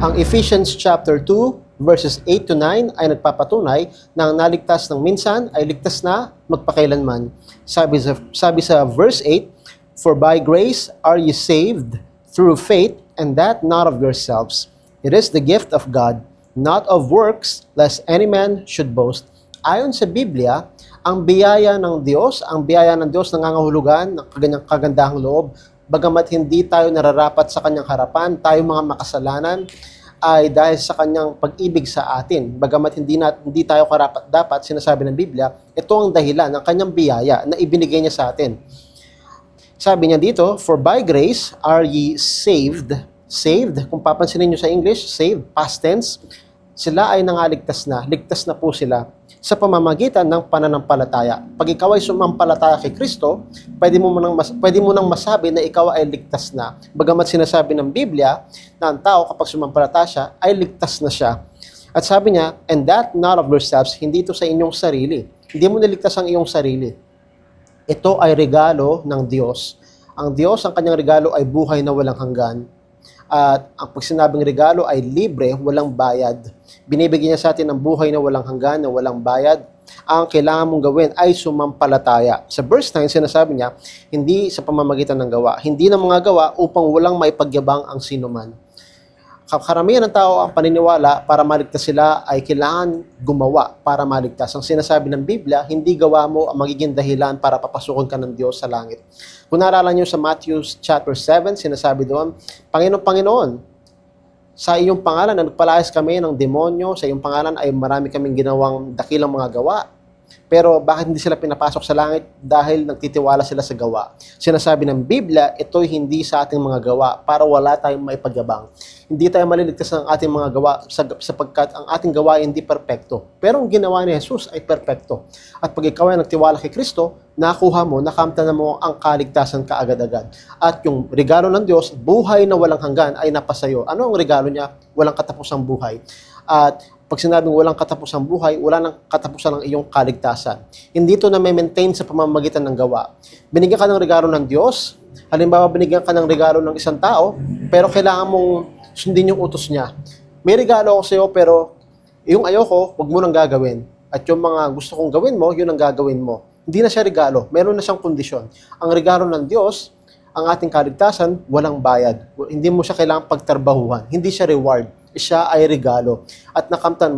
Ang Ephesians chapter 2, verses 8 to 9 ay nagpapatunay na ang naligtas ng minsan ay ligtas na magpakailanman. Sabi sa verse 8, "For by grace are ye saved through faith, and that not of yourselves. It is the gift of God, not of works, lest any man should boast." Ayon sa Biblia, ang biyaya ng Diyos nangangahulugan ng kanyang kagandahang loob. Bagamat hindi tayo nararapat sa kanyang harapan, tayo mga makasalanan, ay dahil sa kanyang pag-ibig sa atin. Bagamat hindi tayo karapat-dapat, sinasabi ng Biblia, ito ang dahilan ng kanyang biyaya na ibinigay niya sa atin. Sabi niya dito, "For by grace are ye saved." Saved, kung papansinin niyo sa English, saved, past tense, sila ay nangaligtas na. Ligtas na po sila sa pamamagitan ng pananampalataya. Pag ikaw ay sumampalataya kay Kristo, pwede mo nang masabi na ikaw ay ligtas na. Bagamat sinasabi ng Biblia na ang tao kapag sumampalataya siya, ay ligtas na siya. At sabi niya, "And that not of yourselves," hindi ito sa inyong sarili. Hindi mo niligtas ang iyong sarili. Ito ay regalo ng Diyos. Ang Diyos, ang kanyang regalo ay buhay na walang hanggan. At ang pag sinabing regalo ay libre, walang bayad. Binibigyan niya sa atin ng buhay na walang hanggan, na walang bayad. Ang kailangan mong gawin ay sumampalataya. Sa verse 9, sinasabi niya, hindi sa pamamagitan ng gawa. Hindi ng mga gawa upang walang maipagyabang ang sinuman. Karamihan ng tao ang paniniwala para maligtas sila ay kailangan gumawa para maligtas. Ang sinasabi ng Biblia, hindi gawa mo ang magiging dahilan para papasukin ka ng Diyos sa langit. Kung naalala nyo sa Matthew chapter 7, sinasabi doon, Panginoon, sa iyong pangalan na nagpalayas kami ng demonyo, sa iyong pangalan ay marami kaming ginawang dakilang mga gawa. Pero bakit hindi sila pinapasok sa langit? Dahil nagtitiwala sila sa gawa. Sinasabi ng Biblia, ito'y hindi sa ating mga gawa para wala tayong maipagyabang. Hindi tayo maliligtas ng ating mga gawa sapagkat ang ating gawa ay hindi perpekto. Pero ang ginawa ni Jesus ay perpekto. At pag ikaw ay nagtiwala kay Kristo, nakamtan mo ang kaligtasan kaagad-agad. At yung regalo ng Diyos, buhay na walang hanggan ay napasayo. Ano ang regalo niya? Walang katapusang buhay. At pag sinabing walang katapusang buhay, wala nang katapusan ng iyong kaligtasan. Hindi ito na may maintain sa pamamagitan ng gawa. Binigyan ka ng regalo ng Diyos. Halimbawa, binigyan ka ng regalo ng isang tao, pero kailangan mong sundin yung utos niya. May regalo ako sa iyo, pero yung ayoko, wag mo nang gagawin. At yung mga gusto kong gawin mo, yun ang gagawin mo. Hindi na siya regalo. Meron na siyang kondisyon. Ang regalo ng Diyos, ang ating kaligtasan, walang bayad. Hindi mo siya kailangang pagtrabahuhan. Hindi siya reward. Siya ay regalo. At nakamtan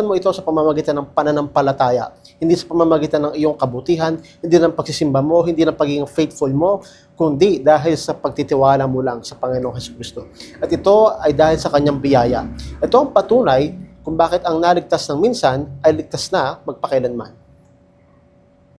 mo ito sa pamamagitan ng pananampalataya. Hindi sa pamamagitan ng iyong kabutihan, hindi ng pagsisimba mo, hindi ng pagiging faithful mo, kundi dahil sa pagtitiwala mo lang sa Panginoong Jesucristo. At ito ay dahil sa kanyang biyaya. Ito ang patunay kung bakit ang naligtas ng minsan ay ligtas na magpakailanman.